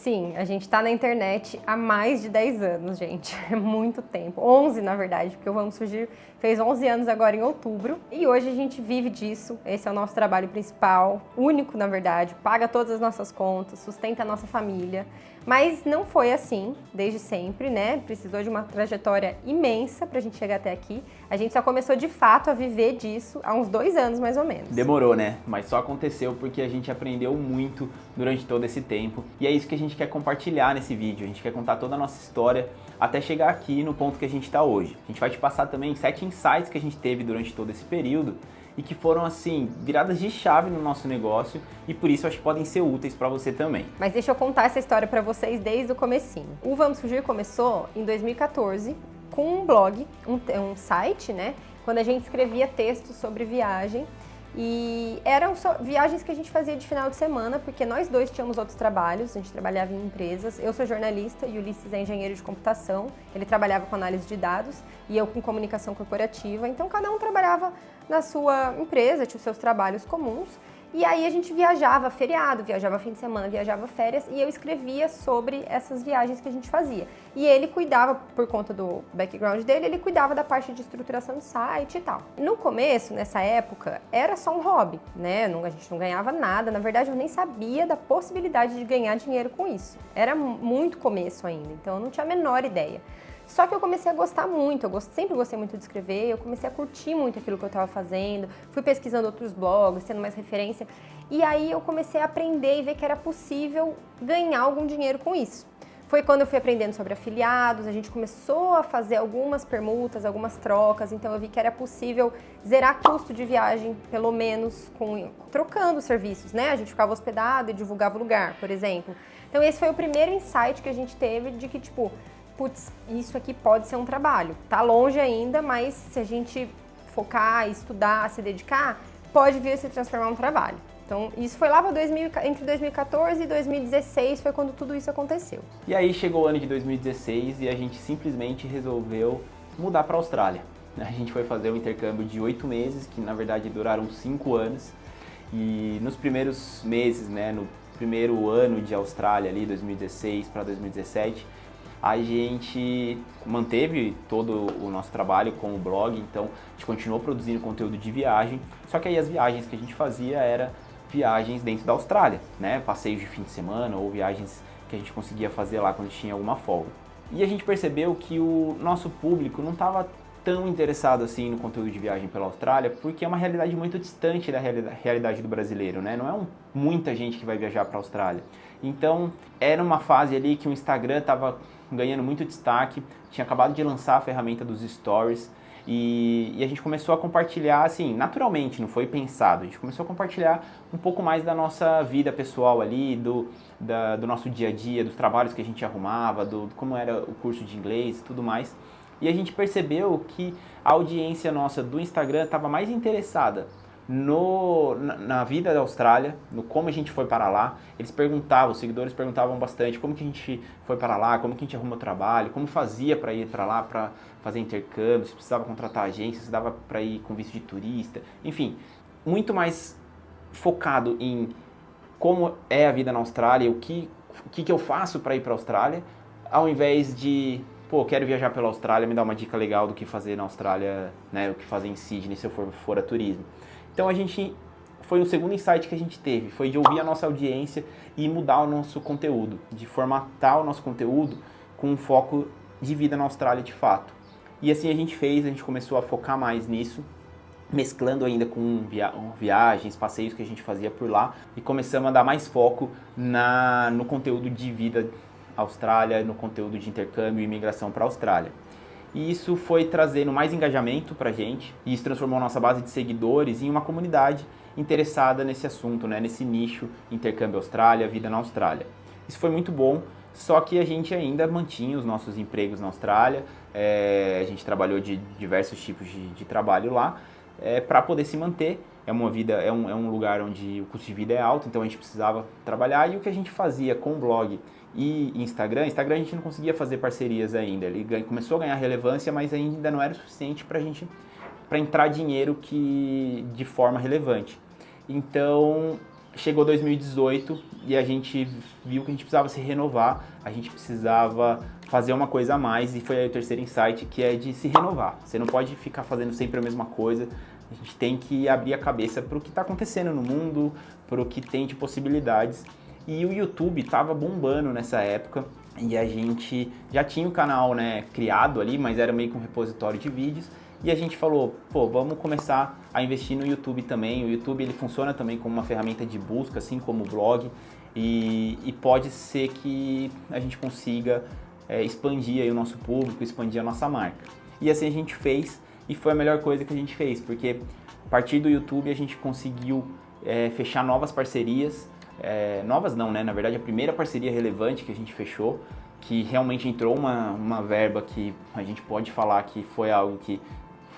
Sim, a gente tá na internet há mais de 10 anos, gente. É muito tempo. 11, na verdade, porque o Vamos Surgir fez 11 anos agora em outubro. E hoje a gente vive disso. Esse é o nosso trabalho principal, único, na verdade. Paga todas as nossas contas, sustenta a nossa família. Mas não foi assim desde sempre, né? Precisou de uma trajetória imensa pra gente chegar até aqui. A gente só começou de fato a viver disso há uns 2 anos, mais ou menos. Demorou, né? Mas só aconteceu porque a gente aprendeu muito durante todo esse tempo. E é isso que a gente quer compartilhar nesse vídeo. A gente quer contar toda a nossa história até chegar aqui no ponto que a gente está hoje. A gente vai te passar também 7 insights que a gente teve durante todo esse período e que foram, assim, viradas de chave no nosso negócio e por isso acho que podem ser úteis para você também. Mas deixa eu contar essa história para vocês desde o comecinho. O Vamos Fugir começou em 2014 com um blog, um site, né? Quando a gente escrevia textos sobre viagem. E eram só viagens que a gente fazia de final de semana, porque nós dois tínhamos outros trabalhos, a gente trabalhava em empresas. Eu sou jornalista e o Ulisses é engenheiro de computação, ele trabalhava com análise de dados e eu com comunicação corporativa. Então cada um trabalhava na sua empresa, tinha os seus trabalhos comuns. E aí a gente viajava feriado, viajava fim de semana, viajava férias e eu escrevia sobre essas viagens que a gente fazia. E ele cuidava, por conta do background dele, ele cuidava da parte de estruturação do site e tal. No começo, nessa época, era só um hobby, né? A gente não ganhava nada, na verdade eu nem sabia da possibilidade de ganhar dinheiro com isso. Era muito começo ainda, então eu não tinha a menor ideia. Só que eu comecei a gostar muito, sempre gostei muito de escrever, eu comecei a curtir muito aquilo que eu estava fazendo, fui pesquisando outros blogs, tendo mais referência, e aí eu comecei a aprender e ver que era possível ganhar algum dinheiro com isso. Foi quando eu fui aprendendo sobre afiliados, a gente começou a fazer algumas permutas, algumas trocas, então eu vi que era possível zerar custo de viagem, pelo menos trocando serviços, né? A gente ficava hospedado e divulgava o lugar, por exemplo. Então esse foi o primeiro insight que a gente teve de que, tipo, putz, isso aqui pode ser um trabalho. Tá longe ainda, mas se a gente focar, estudar, se dedicar, pode vir a se transformar em um trabalho. Então, isso foi lá entre 2014 e 2016, foi quando tudo isso aconteceu. E aí chegou o ano de 2016 e a gente simplesmente resolveu mudar para a Austrália. A gente foi fazer um intercâmbio de 8 meses, que na verdade duraram 5 anos. E nos primeiros meses, né, no primeiro ano de Austrália, ali 2016 para 2017, a gente manteve todo o nosso trabalho com o blog, então a gente continuou produzindo conteúdo de viagem, só que aí as viagens que a gente fazia eram viagens dentro da Austrália, né? Passeios de fim de semana ou viagens que a gente conseguia fazer lá quando tinha alguma folga. E a gente percebeu que o nosso público não estava tão interessado assim no conteúdo de viagem pela Austrália, porque é uma realidade muito distante da realidade do brasileiro, né? Não é muita gente que vai viajar para a Austrália. Então, era uma fase ali que o Instagram estava ganhando muito destaque, tinha acabado de lançar a ferramenta dos stories e a gente começou a compartilhar, assim, naturalmente, não foi pensado, a gente começou a compartilhar um pouco mais da nossa vida pessoal ali, do nosso dia a dia, dos trabalhos que a gente arrumava, como era o curso de inglês e tudo mais. E a gente percebeu que a audiência nossa do Instagram estava mais interessada na vida da Austrália, no como a gente foi para lá. Eles perguntavam, os seguidores perguntavam bastante como que a gente foi para lá, como que a gente arrumou trabalho, como fazia para ir para lá para fazer intercâmbio, se precisava contratar agência, se dava para ir com visto de turista, enfim, muito mais focado em como é a vida na Austrália, o que eu faço para ir para a Austrália, ao invés de, pô, quero viajar pela Austrália, me dá uma dica legal do que fazer na Austrália, né, o que fazer em Sydney se eu for a turismo. Então foi o segundo insight que a gente teve, foi de ouvir a nossa audiência e mudar o nosso conteúdo, de formatar o nosso conteúdo com um foco de vida na Austrália de fato. E assim a gente começou a focar mais nisso, mesclando ainda com viagens, passeios que a gente fazia por lá e começamos a dar mais foco no conteúdo de vida Austrália, no conteúdo de intercâmbio e imigração para a Austrália. E isso foi trazendo mais engajamento pra gente, e isso transformou a nossa base de seguidores em uma comunidade interessada nesse assunto, né, nesse nicho intercâmbio Austrália, vida na Austrália. Isso foi muito bom, só que a gente ainda mantinha os nossos empregos na Austrália, a gente trabalhou de diversos tipos de trabalho lá, para poder se manter. É um lugar onde o custo de vida é alto, então a gente precisava trabalhar, e o que a gente fazia com o blog e Instagram a gente não conseguia fazer parcerias ainda. Ele começou a ganhar relevância, mas ainda não era o suficiente para entrar dinheiro de forma relevante. Então chegou 2018 e a gente viu que a gente precisava se renovar, a gente precisava fazer uma coisa a mais, e foi aí o terceiro insight, que é de se renovar. Você não pode ficar fazendo sempre a mesma coisa, a gente tem que abrir a cabeça para o que está acontecendo no mundo, para o que tem de possibilidades. E o YouTube estava bombando nessa época, e a gente já tinha o canal, né, criado ali, mas era meio que um repositório de vídeos, e a gente falou, pô, vamos começar a investir no YouTube também. O YouTube, ele funciona também como uma ferramenta de busca, assim como o blog, e pode ser que a gente consiga expandir aí o nosso público, expandir a nossa marca. E assim a gente fez, e foi a melhor coisa que a gente fez, porque a partir do YouTube a gente conseguiu fechar novas parcerias, novas não, né? Na verdade, a primeira parceria relevante que a gente fechou, que realmente entrou uma verba que a gente pode falar que foi algo que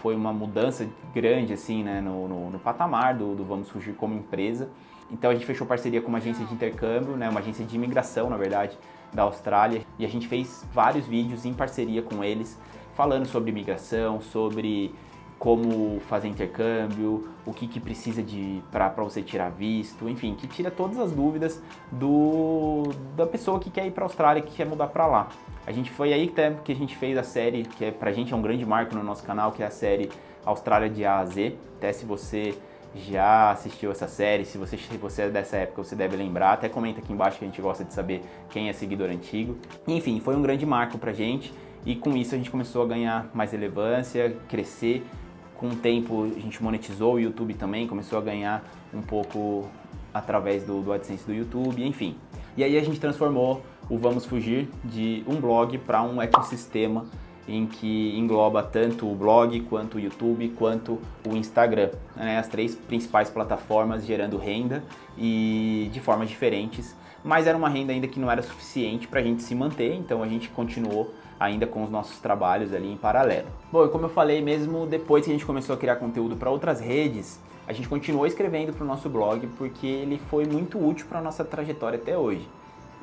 foi uma mudança grande, assim, né, no patamar do Vamos Fugir como empresa. Então a gente fechou parceria com uma agência de intercâmbio, né, uma agência de imigração, na verdade, da Austrália, e a gente fez vários vídeos em parceria com eles, falando sobre imigração, sobre como fazer intercâmbio, o que precisa para você tirar visto, enfim, que tira todas as dúvidas da pessoa que quer ir para a Austrália, que quer mudar para lá. A gente foi aí que a gente fez a série, que pra gente é um grande marco no nosso canal, que é a série Austrália de A a Z. Até se você já assistiu essa série, se você é dessa época, você deve lembrar. Até comenta aqui embaixo que a gente gosta de saber quem é seguidor antigo. Enfim, foi um grande marco pra gente, e com isso a gente começou a ganhar mais relevância, crescer. Com o tempo a gente monetizou o YouTube também, começou a ganhar um pouco através do AdSense do YouTube, enfim. E aí a gente transformou o Vamos Fugir de um blog para um ecossistema em que engloba tanto o blog, quanto o YouTube, quanto o Instagram, né? As três principais plataformas gerando renda, e de formas diferentes, mas era uma renda ainda que não era suficiente para a gente se manter, então a gente continuou ainda com os nossos trabalhos ali em paralelo. Bom, e como eu falei, mesmo depois que a gente começou a criar conteúdo para outras redes, a gente continuou escrevendo para o nosso blog, porque ele foi muito útil para a nossa trajetória até hoje.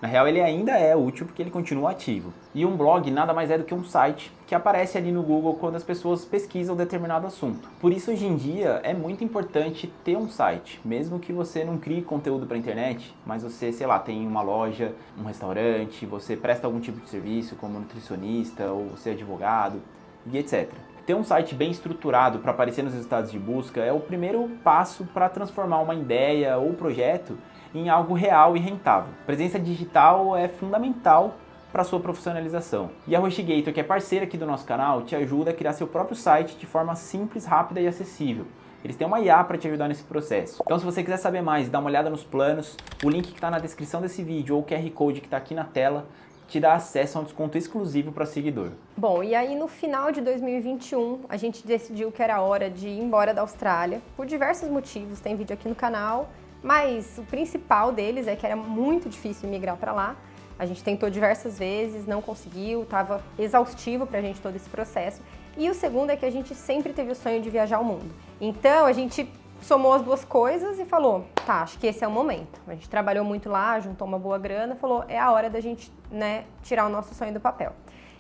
Na real, ele ainda é útil porque ele continua ativo. E um blog nada mais é do que um site que aparece ali no Google quando as pessoas pesquisam determinado assunto. Por isso, hoje em dia, é muito importante ter um site. Mesmo que você não crie conteúdo para a internet, mas você, sei lá, tem uma loja, um restaurante, você presta algum tipo de serviço como nutricionista ou você é advogado e etc. Ter um site bem estruturado para aparecer nos resultados de busca é o primeiro passo para transformar uma ideia ou projeto em algo real e rentável. Presença digital é fundamental para a sua profissionalização. E a HostGator, que é parceira aqui do nosso canal, te ajuda a criar seu próprio site de forma simples, rápida e acessível. Eles têm uma IA para te ajudar nesse processo. Então, se você quiser saber mais, dá uma olhada nos planos, o link que está na descrição desse vídeo ou o QR Code que está aqui na tela te dá acesso a um desconto exclusivo para seguidor. Bom, e aí no final de 2021, a gente decidiu que era hora de ir embora da Austrália, por diversos motivos, tem vídeo aqui no canal, mas o principal deles é que era muito difícil migrar para lá. A gente tentou diversas vezes, não conseguiu, estava exaustivo para a gente todo esse processo. E o segundo é que a gente sempre teve o sonho de viajar ao mundo. Então a gente somou as duas coisas e falou, tá, acho que esse é o momento. A gente trabalhou muito lá, juntou uma boa grana, falou, é a hora da gente, né, tirar o nosso sonho do papel.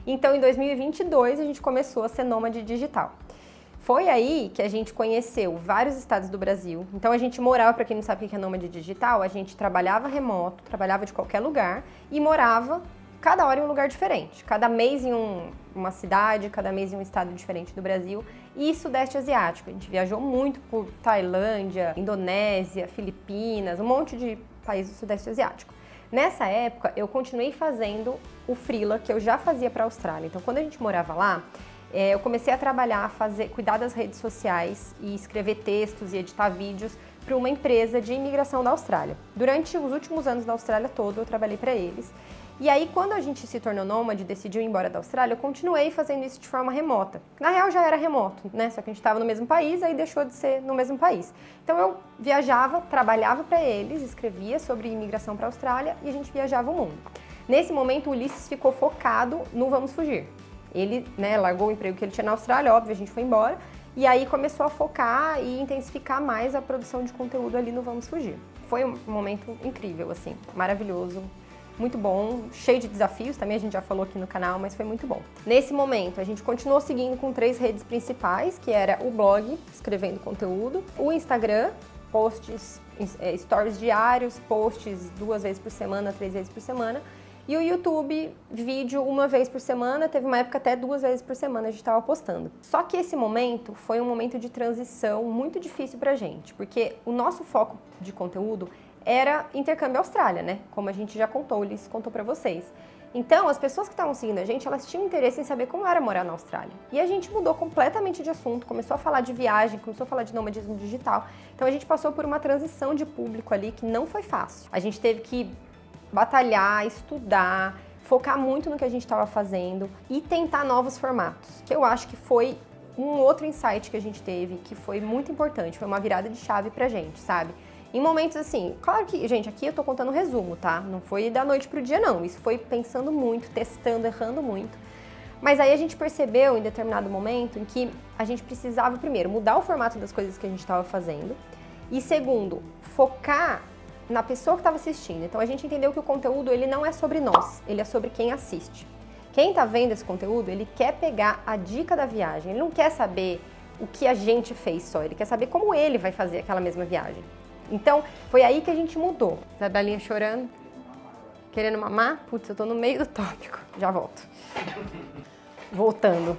Então em 2022 a gente começou a ser nômade digital. Foi aí que a gente conheceu vários estados do Brasil. Então a gente morava, para quem não sabe o que é nômade digital, a gente trabalhava remoto, trabalhava de qualquer lugar e morava cada hora em um lugar diferente. Cada mês em uma cidade, cada mês em um estado diferente do Brasil. E Sudeste Asiático. A gente viajou muito por Tailândia, Indonésia, Filipinas, um monte de países do Sudeste Asiático. Nessa época, eu continuei fazendo o freela que eu já fazia para a Austrália. Então, quando a gente morava lá, eu comecei a trabalhar, cuidar das redes sociais e escrever textos e editar vídeos para uma empresa de imigração da Austrália. Durante os últimos anos da Austrália toda, eu trabalhei para eles. E aí, quando a gente se tornou nômade, decidiu ir embora da Austrália, eu continuei fazendo isso de forma remota. Na real, já era remoto, né? Só que a gente estava no mesmo país, aí deixou de ser no mesmo país. Então, eu viajava, trabalhava para eles, escrevia sobre imigração para a Austrália e a gente viajava o mundo. Nesse momento, o Ulisses ficou focado no Vamos Fugir. Ele, né, largou o emprego que ele tinha na Austrália, óbvio, a gente foi embora. E aí começou a focar e intensificar mais a produção de conteúdo ali no Vamos Fugir. Foi um momento incrível, assim, maravilhoso, muito bom, cheio de desafios, também a gente já falou aqui no canal, mas foi muito bom. Nesse momento, a gente continuou seguindo com 3 redes principais, que era o blog, escrevendo conteúdo, o Instagram posts, stories diários, posts 2 vezes por semana, 3 vezes por semana. E o YouTube, vídeo 1 vez por semana, teve uma época até 2 vezes por semana a gente estava postando. Só que esse momento foi um momento de transição muito difícil pra gente, porque o nosso foco de conteúdo era intercâmbio Austrália, né? Como a gente já contou, o Ulisses contou pra vocês. Então, as pessoas que estavam seguindo a gente, elas tinham interesse em saber como era morar na Austrália. E a gente mudou completamente de assunto, começou a falar de viagem, começou a falar de nomadismo digital. Então, a gente passou por uma transição de público ali que não foi fácil. A gente teve que batalhar, estudar, focar muito no que a gente estava fazendo e tentar novos formatos, que eu acho que foi um outro insight que a gente teve, que foi muito importante, foi uma virada de chave pra gente, sabe? Em momentos assim, claro que, gente, aqui eu tô contando um resumo, tá? Não foi da noite pro dia, não. Isso foi pensando muito, testando, errando muito. Mas aí a gente percebeu em determinado momento em que a gente precisava, primeiro, mudar o formato das coisas que a gente estava fazendo e, segundo, focar na pessoa que estava assistindo. Então a gente entendeu que o conteúdo, ele não é sobre nós, ele é sobre quem assiste. Quem tá vendo esse conteúdo, ele quer pegar a dica da viagem, ele não quer saber o que a gente fez só, ele quer saber como ele vai fazer aquela mesma viagem. Então, foi aí que a gente mudou. Isabelinha chorando, querendo mamar. Putz, eu tô no meio do tópico. Já volto. Voltando.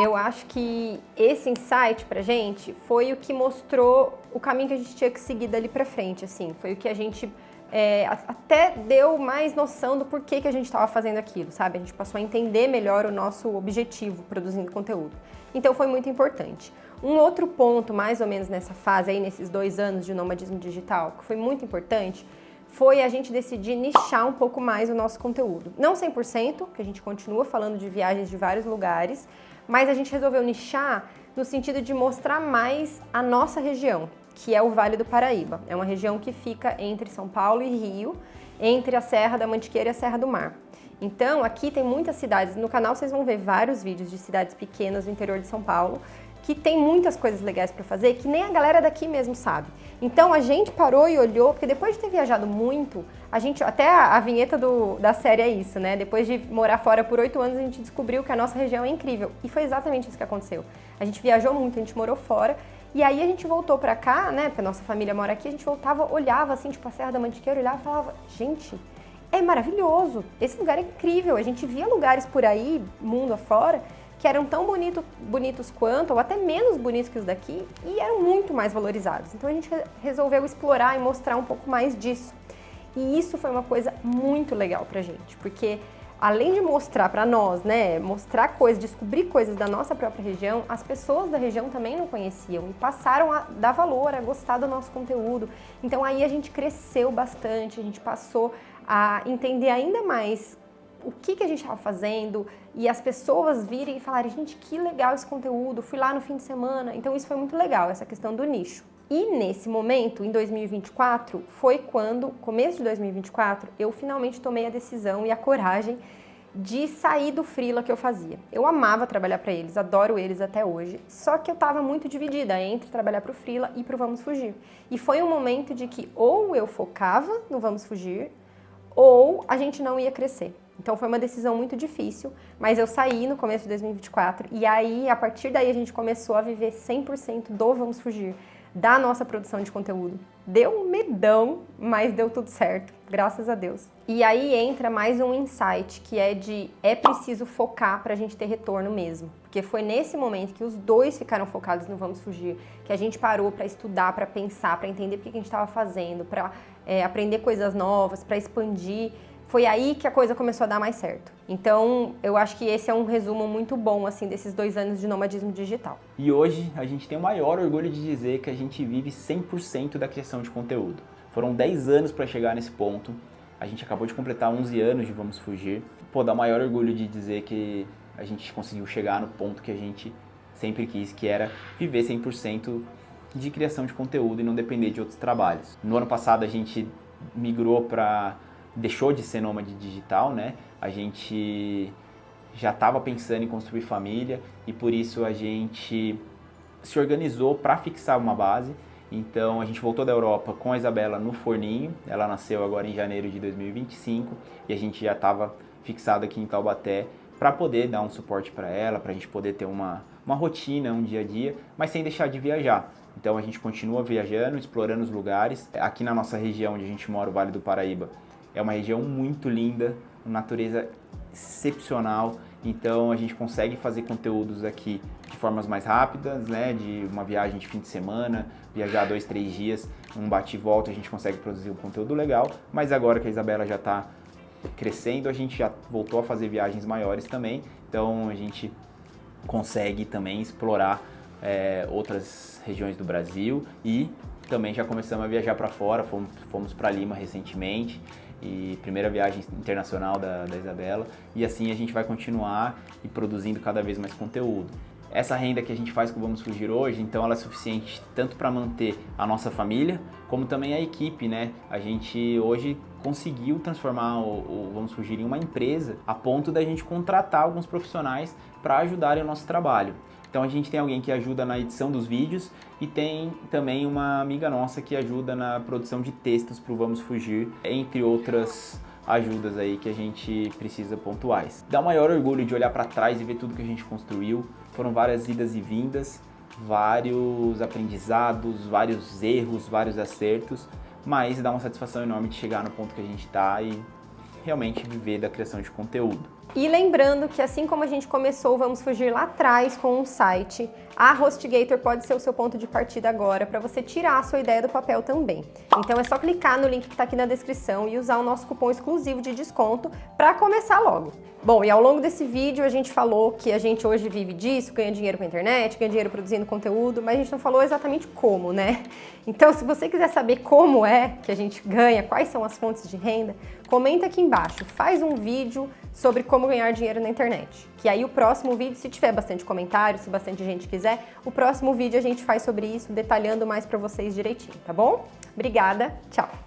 Eu acho que esse insight pra gente foi o que mostrou o caminho que a gente tinha que seguir dali pra frente, assim. Foi o que a gente até deu mais noção do porquê que a gente estava fazendo aquilo, sabe? A gente passou a entender melhor o nosso objetivo produzindo conteúdo. Então, foi muito importante. Um outro ponto, mais ou menos nessa fase aí, nesses 2 anos de nomadismo digital, que foi muito importante, foi a gente decidir nichar um pouco mais o nosso conteúdo. Não 100%, que a gente continua falando de viagens de vários lugares, mas a gente resolveu nichar no sentido de mostrar mais a nossa região, que é o Vale do Paraíba. É uma região que fica entre São Paulo e Rio, entre a Serra da Mantiqueira e a Serra do Mar. Então, aqui tem muitas cidades. No canal vocês vão ver vários vídeos de cidades pequenas do interior de São Paulo, que tem muitas coisas legais para fazer que nem a galera daqui mesmo sabe. Então a gente parou e olhou, porque depois de ter viajado muito, a gente, até a vinheta da série é isso, né? Depois de morar fora por 8 anos, a gente descobriu que a nossa região é incrível. E foi exatamente isso que aconteceu. A gente viajou muito, a gente morou fora, e aí a gente voltou pra cá, né? Porque a nossa família mora aqui, a gente voltava, olhava assim, tipo a Serra da Mantiqueira, olhava e falava, gente, é maravilhoso, esse lugar é incrível. A gente via lugares por aí, mundo afora, que eram tão bonitos quanto, ou até menos bonitos que os daqui, e eram muito mais valorizados. Então a gente resolveu explorar e mostrar um pouco mais disso. E isso foi uma coisa muito legal pra gente, porque além de mostrar pra nós, né, mostrar coisas, descobrir coisas da nossa própria região, as pessoas da região também não conheciam e passaram a dar valor, a gostar do nosso conteúdo. Então aí a gente cresceu bastante, a gente passou a entender ainda mais o que a gente estava fazendo e as pessoas virem e falarem, gente, que legal esse conteúdo, fui lá no fim de semana. Então isso foi muito legal, essa questão do nicho. E nesse momento, em 2024, foi quando, começo de 2024, eu finalmente tomei a decisão e a coragem de sair do freela que eu fazia. Eu amava trabalhar para eles, adoro eles até hoje, só que eu estava muito dividida entre trabalhar para o freela e para o Vamos Fugir. E foi um momento de que ou eu focava no Vamos Fugir, ou a gente não ia crescer. Então foi uma decisão muito difícil, mas eu saí no começo de 2024 e aí, a partir daí, a gente começou a viver 100% do Vamos Fugir, da nossa produção de conteúdo. Deu um medão, mas deu tudo certo, graças a Deus. E aí entra mais um insight, que é preciso focar pra gente ter retorno mesmo. Porque foi nesse momento que os dois ficaram focados no Vamos Fugir, que a gente parou pra estudar, pra pensar, pra entender o que a gente estava fazendo, pra aprender coisas novas, pra expandir. Foi aí que a coisa começou a dar mais certo. Então, eu acho que esse é um resumo muito bom, assim, desses 2 anos de nomadismo digital. E hoje, a gente tem o maior orgulho de dizer que a gente vive 100% da criação de conteúdo. Foram 10 anos para chegar nesse ponto. A gente acabou de completar 11 anos de Vamos Fugir. Pô, dá o maior orgulho de dizer que a gente conseguiu chegar no ponto que a gente sempre quis, que era viver 100% de criação de conteúdo e não depender de outros trabalhos. No ano passado, a gente migrou deixou de ser nômade digital, né? A gente já estava pensando em construir família e por isso a gente se organizou para fixar uma base. Então a gente voltou da Europa com a Isabela no forninho, ela nasceu agora em janeiro de 2025 e a gente já estava fixado aqui em Taubaté para poder dar um suporte para ela, para a gente poder ter uma rotina, um dia a dia, mas sem deixar de viajar. Então a gente continua viajando, explorando os lugares. Aqui na nossa região onde a gente mora, o Vale do Paraíba, é uma região muito linda, uma natureza excepcional. Então a gente consegue fazer conteúdos aqui de formas mais rápidas, né? De uma viagem de fim de semana, viajar 2, 3 dias, um bate e volta, a gente consegue produzir um conteúdo legal. Mas agora que a Isabela já está crescendo, a gente já voltou a fazer viagens maiores também. Então a gente consegue também explorar outras regiões do Brasil e também já começamos a viajar para fora, fomos para Lima recentemente, e primeira viagem internacional da Isabela, e assim a gente vai continuar e produzindo cada vez mais conteúdo. Essa renda que a gente faz com o Vamos Fugir hoje, então ela é suficiente tanto para manter a nossa família, como também a equipe, né? A gente hoje conseguiu transformar o Vamos Fugir em uma empresa a ponto da gente contratar alguns profissionais para ajudarem o nosso trabalho. Então a gente tem alguém que ajuda na edição dos vídeos e tem também uma amiga nossa que ajuda na produção de textos para o Vamos Fugir, entre outras ajudas aí que a gente precisa pontuais. Dá o maior orgulho de olhar para trás e ver tudo que a gente construiu. Foram várias idas e vindas, vários aprendizados, vários erros, vários acertos, mas dá uma satisfação enorme de chegar no ponto que a gente está e realmente viver da criação de conteúdo. E lembrando que assim como a gente começou, Vamos Fugir lá atrás com um site, a HostGator pode ser o seu ponto de partida agora para você tirar a sua ideia do papel também. Então é só clicar no link que está aqui na descrição e usar o nosso cupom exclusivo de desconto para começar logo. Bom, e ao longo desse vídeo a gente falou que a gente hoje vive disso, ganha dinheiro com a internet, ganha dinheiro produzindo conteúdo, mas a gente não falou exatamente como, né? Então, se você quiser saber como é que a gente ganha, quais são as fontes de renda, comenta aqui embaixo, faz um vídeo sobre como ganhar dinheiro na internet. Que aí o próximo vídeo, se tiver bastante comentário, se bastante gente quiser, o próximo vídeo a gente faz sobre isso, detalhando mais pra vocês direitinho, tá bom? Obrigada, tchau!